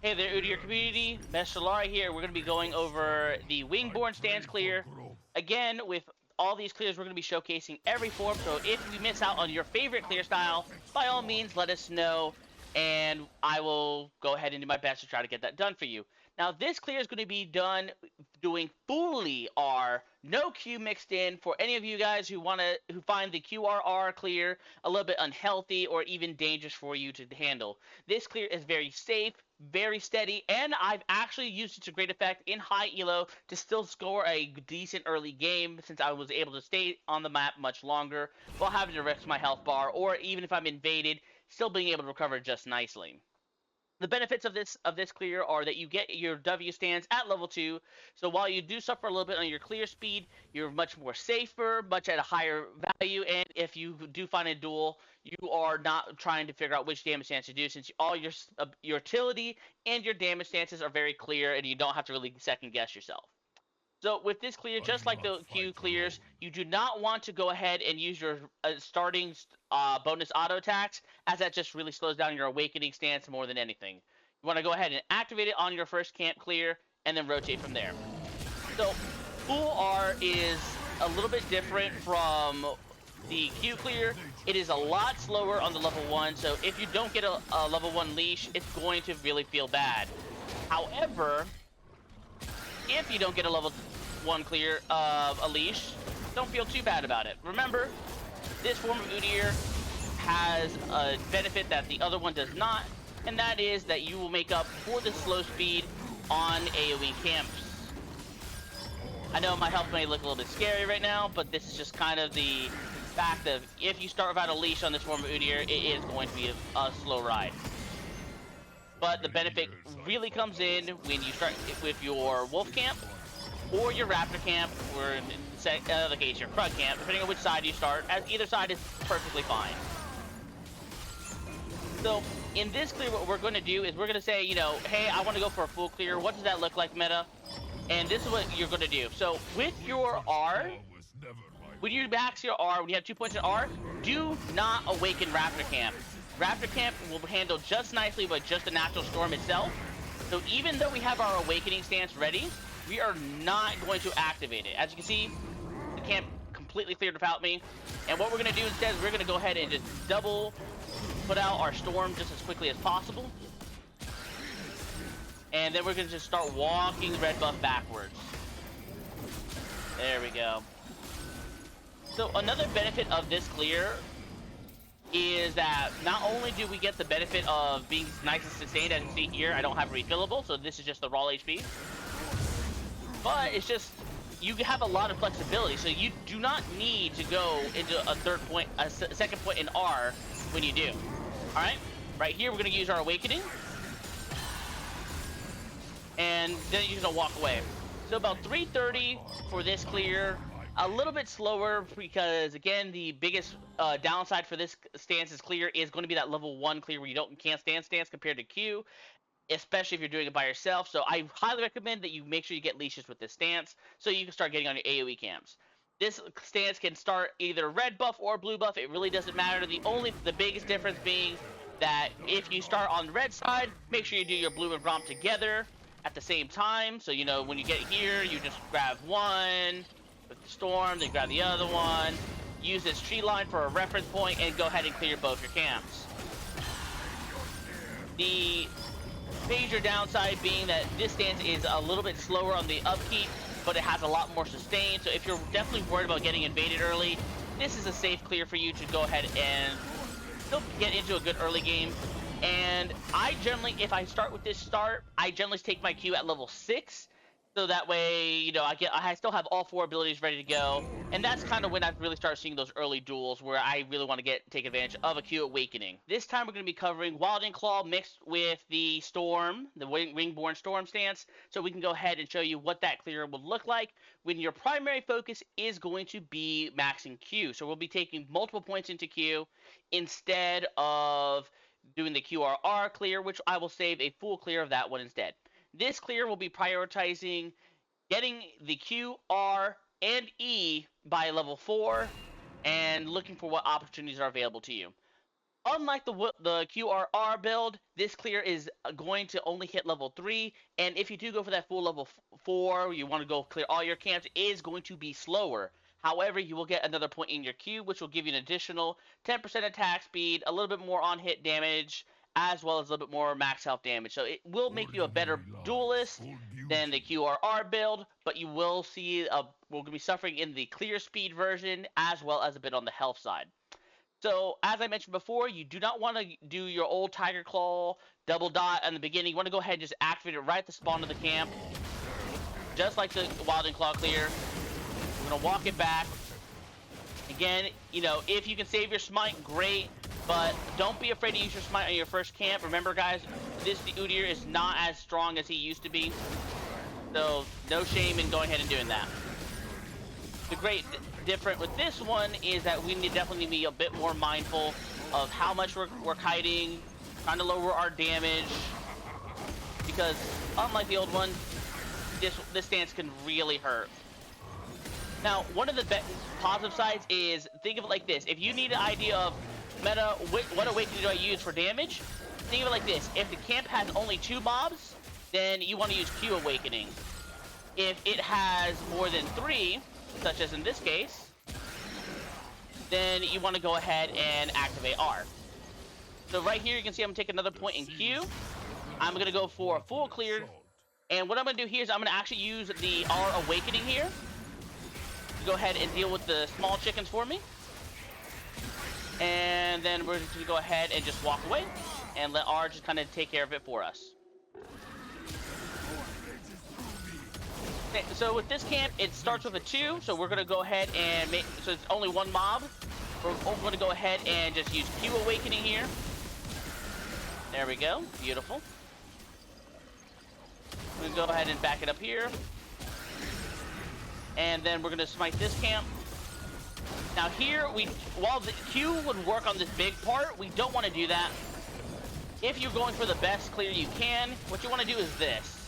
Hey there, Udyr community. Meshalari here. We're going to be going over the Wingborn stance clear. Again, with all these clears, we're going to be showcasing every form. So if we miss out on your favorite clear style, by all means, let us know, and I will go ahead and do my best to try to get that done for you. Now, this clear is going to be done doing fully R, no Q mixed in. For any of you guys who find the QRR clear a little bit unhealthy or even dangerous for you to handle, this clear is very safe, very steady, and I've actually used it to great effect in high elo to still score a decent early game, since I was able to stay on the map much longer while having to rest my health bar, or even if I'm invaded, still being able to recover just nicely. The benefits of this clear are that you get your W stance at level 2, so while you do suffer a little bit on your clear speed, you're much more safer, much at a higher value, and if you do find a duel, you are not trying to figure out which damage stance to do, since all your utility and your damage stances are very clear, and you don't have to really second guess yourself. So with this clear, just like the Q clears, you do not want to go ahead and use your starting bonus auto attacks, as that just really slows down your awakening stance more than anything. You want to go ahead and activate it on your first camp clear, and then rotate from there. So full R is a little bit different from the Q clear. It is a lot slower on the level 1, so if you don't get a level 1 leash, it's going to really feel bad. However, if you don't get a level 1 clear of a leash, don't feel too bad about it. Remember, this form of Udyr has a benefit that the other one does not, and that is that you will make up for the slow speed on AoE camps. I know my health may look a little bit scary right now, but this is just kind of the fact of if you start without a leash on this form of Udyr, it is going to be a slow ride. But the benefit really comes in when you start with your wolf camp or your raptor camp, or in the other case your crud camp, depending on which side you start, as either side is perfectly fine. So in this clear, what we're going to do is we're going to say, you know, hey, I want to go for a full clear. What does that look like, meta? And this is what you're going to do. So with your R, when you max your R, when you have 2 points in R, do not awaken raptor camp. Raptor Camp will handle just nicely by just the natural storm itself. So even though we have our awakening stance ready, we are not going to activate it. As you can see, the camp completely cleared without me. And what we're going to do instead is we're going to go ahead and just double put out our storm just as quickly as possible. And then we're going to just start walking red buff backwards. There we go. So another benefit of this clear is that not only do we get the benefit of being nice and sustained, as you see here, I don't have refillable, so this is just the raw HP. But it's just, you have a lot of flexibility, so you do not need to go into a second point in R when you do. Alright, right here we're going to use our Awakening. And then you're going to walk away. So about 330 for this clear. A little bit slower because, again, the biggest downside for this stance is clear is going to be that level 1 clear where you can't stand stance compared to Q, especially if you're doing it by yourself. So I highly recommend that you make sure you get leashes with this stance so you can start getting on your AoE camps. This stance can start either red buff or blue buff. It really doesn't matter. The biggest difference being that if you start on the red side, make sure you do your blue and romp together at the same time. So, you know, when you get here, you just grab one with the storm, then grab the other one, use this tree line for a reference point, and go ahead and clear both your camps. The major downside being that this stance is a little bit slower on the upkeep, but it has a lot more sustain, so if you're definitely worried about getting invaded early, this is a safe clear for you to go ahead and still get into a good early game. And I generally, if I start with this start, I generally take my Q at level 6, so that way, you know, I still have all 4 abilities ready to go, and that's kind of when I really start seeing those early duels where I really want to take advantage of a Q Awakening. This time we're going to be covering Wild and Claw mixed with the Storm, the Wingborn Storm stance, so we can go ahead and show you what that clear will look like when your primary focus is going to be maxing Q. So we'll be taking multiple points into Q instead of doing the QRR clear, which I will save a full clear of that one instead. This clear will be prioritizing getting the Q, R, and E by level 4 and looking for what opportunities are available to you. Unlike the QRR build, this clear is going to only hit level 3, and if you do go for that full level 4, you want to go clear all your camps, it is going to be slower. However, you will get another point in your Q, which will give you an additional 10% attack speed, a little bit more on hit damage, as well as a little bit more max health damage. So it will make you a better duelist than the QRR build, but you will see we're going to be suffering in the clear speed version, as well as a bit on the health side. So, as I mentioned before, you do not want to do your old Tiger Claw double dot in the beginning. You want to go ahead and just activate it right at the spawn of the camp. Just like the Wild and Claw clear. We're going to walk it back. Again, if you can save your smite, great. But don't be afraid to use your smite on your first camp. Remember, guys, the Udyr is not as strong as he used to be. So, no shame in going ahead and doing that. The great different with this one is that we definitely need to be a bit more mindful of how much we're kiting, trying to lower our damage, because unlike the old one, this stance can really hurt. Now, one of the positive sides is, think of it like this: if you need an idea of meta, what awakening do I use for damage? Think of it like this: if the camp has only 2 mobs, then you want to use Q awakening. If it has more than 3, such as in this case, then you want to go ahead and activate R. So right here you can see I'm going to take another point in Q. I'm going to go for a full clear, and what I'm going to do here is I'm going to actually use the R awakening here to go ahead and deal with the small chickens for me. And then we're going to go ahead and just walk away and let R just kind of take care of it for us. Okay, so with this camp, it starts with a 2, so we're going to go ahead and so it's only 1 mob. We're going to go ahead and just use Q Awakening here. There we go. Beautiful. We're going to go ahead and back it up here. And then we're going to smite this camp. Now here, while the Q would work on this big part, we don't want to do that. If you're going for the best clear you can, what you want to do is this.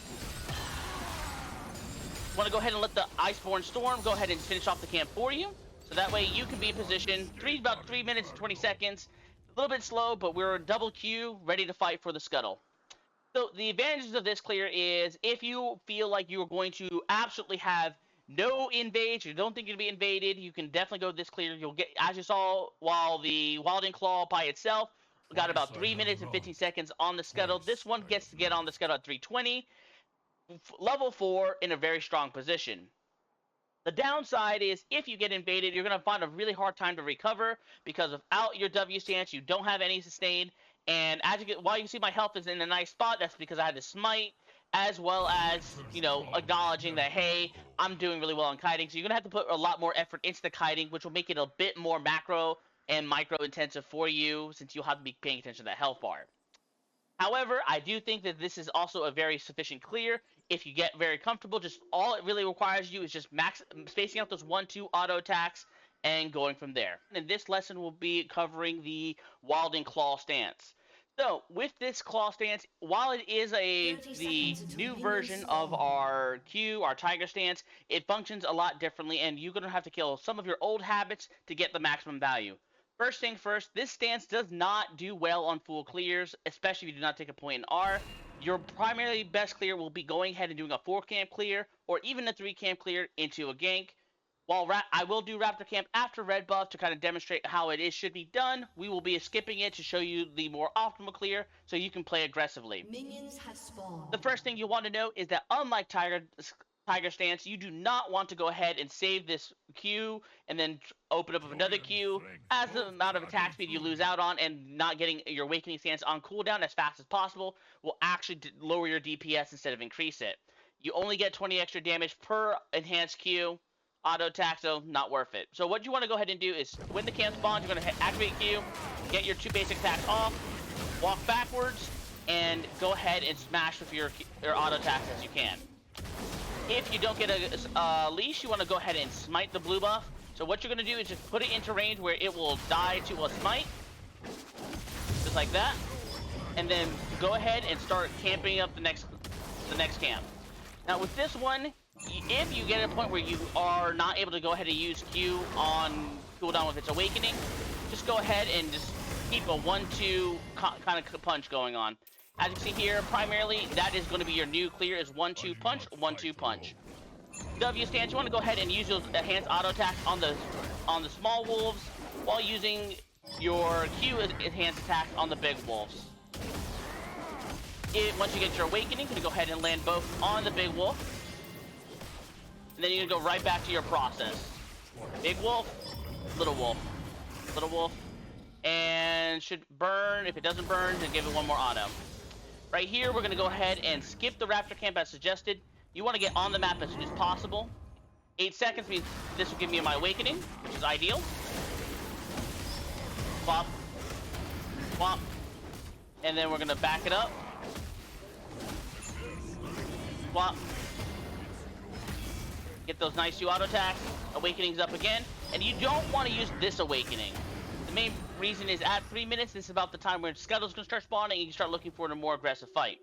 You want to go ahead and let the Iceborne Storm go ahead and finish off the camp for you. So that way you can be in position. About 3 minutes and 20 seconds. A little bit slow, but we're double Q, ready to fight for the scuttle. So the advantages of this clear is if you feel like you are going to absolutely have no invades, you don't think you'll be invaded, you can definitely go this clear. You'll get, as you saw, while the Wild and Claw by itself got about 3 minutes and 15 seconds on the scuttle. This one gets to get on the scuttle at 320. Level 4 in a very strong position. The downside is if you get invaded, you're going to find a really hard time to recover because without your W stance, you don't have any sustain. And as you while you see my health is in a nice spot, that's because I had to smite, as well as, acknowledging that, hey, I'm doing really well on kiting. So you're going to have to put a lot more effort into the kiting, which will make it a bit more macro and micro intensive for you, since you'll have to be paying attention to that health bar. However, I do think that this is also a very sufficient clear. If you get very comfortable, just all it really requires you is just spacing out those 1-2 auto attacks and going from there. And this lesson will be covering the Wild and Claw stance. So with this claw stance, while it is the new version of our Q, our Tiger stance, it functions a lot differently, and you're going to have to kill some of your old habits to get the maximum value. First thing first, this stance does not do well on full clears, especially if you do not take a point in R. Your primary best clear will be going ahead and doing a 4 camp clear, or even a 3 camp clear into a gank. While I will do Raptor camp after red buff to kind of demonstrate how it should be done, we will be skipping it to show you the more optimal clear so you can play aggressively. Minions have spawned. The first thing you want to know is that unlike Tiger stance, you do not want to go ahead and save this Q and then open up another Q, as the amount of attack speed you lose out on and not getting your awakening stance on cooldown as fast as possible will actually lower your DPS instead of increase it. You only get 20 extra damage per enhanced Q. Auto attack, so not worth it. So what you want to go ahead and do is when the camp spawns, you're going to activate Q, get your 2 basic attacks off, walk backwards, and go ahead and smash with your auto attacks as you can. If you don't get a leash, you want to go ahead and smite the blue buff. So what you're going to do is just put it into range where it will die to a smite. Just like that. And then go ahead and start camping up the next camp. Now with this one, if you get to a point where you are not able to go ahead and use Q on cooldown with its awakening, just go ahead and just keep a 1-2 kind of punch going on. As you can see here, primarily that is going to be your new clear is 1-2 punch, 1-2 punch. W stance, you want to go ahead and use those enhanced auto attacks on the small wolves while using your Q enhanced attacks on the big wolves. Once you get your awakening, you're going to go ahead and land both on the big wolf. And then you're going to go right back to your process. Big wolf, little wolf, little wolf, and should burn. If it doesn't burn, then give it one more auto. Right here, we're going to go ahead and skip the raptor camp as suggested. You want to get on the map as soon as possible. 8 seconds means this will give me my awakening, which is ideal. Flop. Flop. And then we're going to back it up. Flop. Get those nice 2 auto attacks. Awakening's up again. And you don't want to use this awakening. The main reason is at 3 minutes, this is about the time where Scuttle's going to start spawning and you can start looking for a more aggressive fight.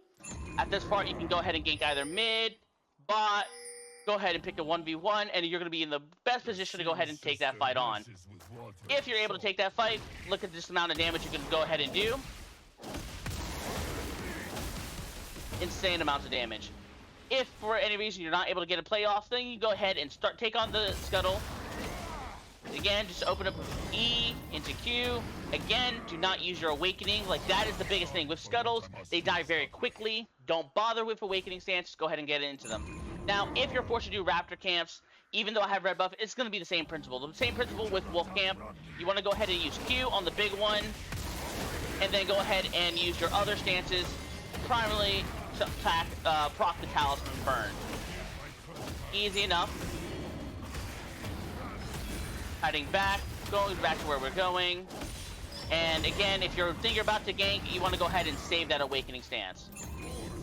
At this part, you can go ahead and gank either mid, bot, go ahead and pick a 1v1, and you're going to be in the best position to go ahead and take that fight on. If you're able to take that fight, look at this amount of damage you can go ahead and do. Insane amounts of damage. If for any reason you're not able to get a play off, then you go ahead and take on the Scuttle. Again, just open up E into Q. Again, do not use your awakening. Like, that is the biggest thing. With Scuttles, they die very quickly. Don't bother with awakening stance. Just go ahead and get into them. Now, if you're forced to do raptor camps, even though I have red buff, it's going to be the same principle. The same principle with wolf camp. You want to go ahead and use Q on the big one. And then go ahead and use your other stances. Primarily, to attack, proc the talisman burn. Easy enough. Hiding back, going back to where we're going. And again, if you're thinking about to gank, you want to go ahead and save that awakening stance.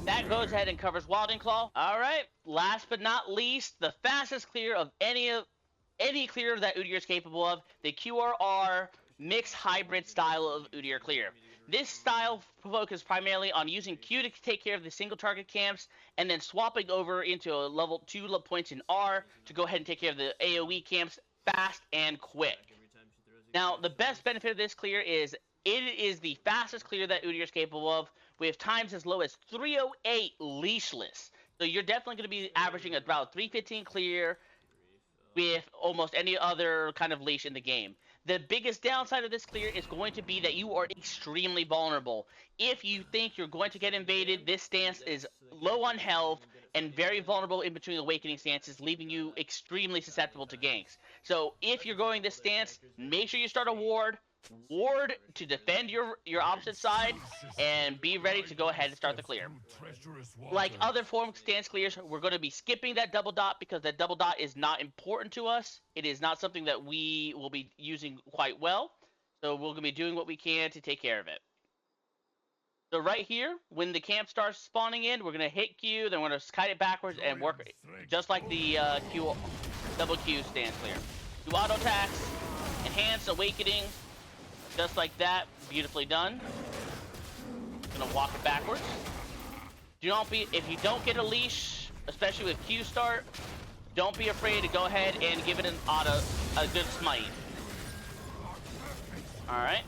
That goes ahead and covers Wilding Claw. Alright, last but not least, the fastest clear of any clear that Udyr is capable of, the QRR mixed hybrid style of Udyr clear. This style focuses primarily on using Q to take care of the single target camps, and then swapping over into a level 2 points in R to go ahead and take care of the AoE camps fast and quick. Now, the best benefit of this clear is it is the fastest clear that Udyr is capable of, with times as low as 308 leashless. So you're definitely going to be averaging about 315 clear with almost any other kind of leash in the game. The biggest downside of this clear is going to be that you are extremely vulnerable. If you think you're going to get invaded, this stance is low on health and very vulnerable in between awakening stances, leaving you extremely susceptible to ganks. So if you're going this stance, make sure you start a ward to defend your opposite side, and be ready to go ahead and start the clear. Like other form stance clears, we're going to be skipping that double dot because that double dot is not important to us. It is not something that we will be using quite well, so we're going to be doing what we can to take care of it. So right here, when the camp starts spawning in, we're going to hit Q, then we're going to kite it backwards and work just like the double Q stance clear. Do auto attacks, enhance, awakening, just like that. Beautifully done. Gonna walk it backwards. If you don't get a leash, especially with Q start, don't be afraid to go ahead and give it a good smite. Alright.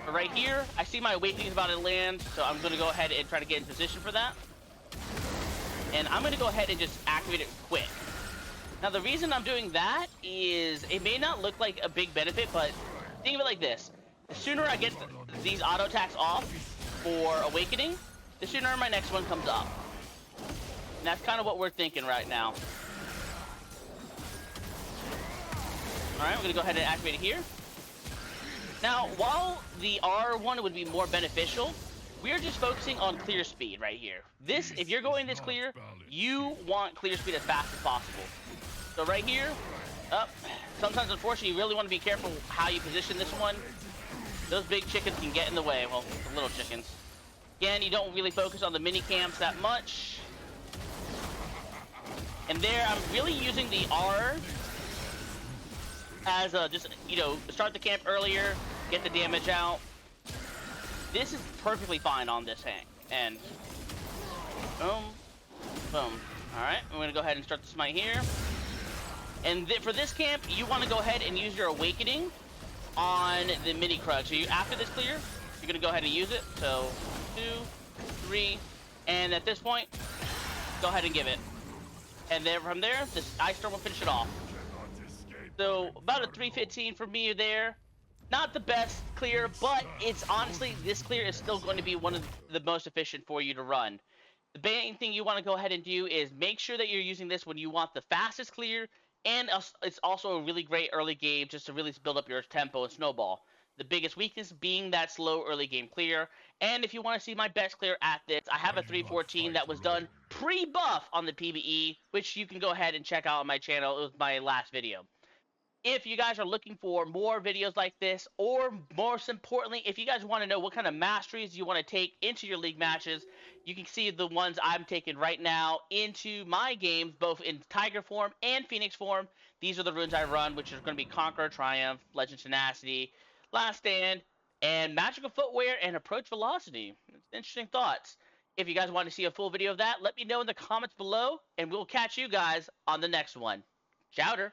Right here, I see my awakening is about to land, so I'm gonna go ahead and try to get in position for that. And I'm gonna go ahead and just activate it quick. Now, the reason I'm doing that is it may not look like a big benefit, but think of it like this. The sooner I get these auto attacks off for awakening, the sooner my next one comes up. And that's kind of what we're thinking right now. Alright, we're going to go ahead and activate it here. Now, while the R1 would be more beneficial, we're just focusing on clear speed right here. If you're going this clear, you want clear speed as fast as possible. So right here, sometimes unfortunately you really want to be careful how you position this one. Those big chickens can get in the way, well, the little chickens. Again, you don't really focus on the mini camps that much. And there, I'm really using the R as just, start the camp earlier, get the damage out. This is perfectly fine on this hang. And boom, boom. Alright, we're going to go ahead and start the smite here. And for this camp, you want to go ahead and use your awakening on the mini Krug. So after this clear, you're gonna go ahead and use it. So 2, 3, and at this point, go ahead and give it. And then from there, this Ice Storm will finish it off. So about a 315 for me there. Not the best clear, but it's honestly, this clear is still going to be one of the most efficient for you to run. The main thing you want to go ahead and do is make sure that you're using this when you want the fastest clear, and it's also a really great early game just to really build up your tempo and snowball. The biggest weakness being that slow early game clear. And if you want to see my best clear at this, I have a 314 that was done pre-buff on the PvE, which you can go ahead and check out on my channel. It was my last video. If you guys are looking for more videos like this, or most importantly, if you guys want to know what kind of masteries you want to take into your league matches, you can see the ones I'm taking right now into my games, both in Tiger form and Phoenix form. These are the runes I run, which are going to be Conquer, Triumph, Legend Tenacity, Last Stand, and Magical Footwear and Approach Velocity. Interesting thoughts. If you guys want to see a full video of that, let me know in the comments below, and we'll catch you guys on the next one. Chowder!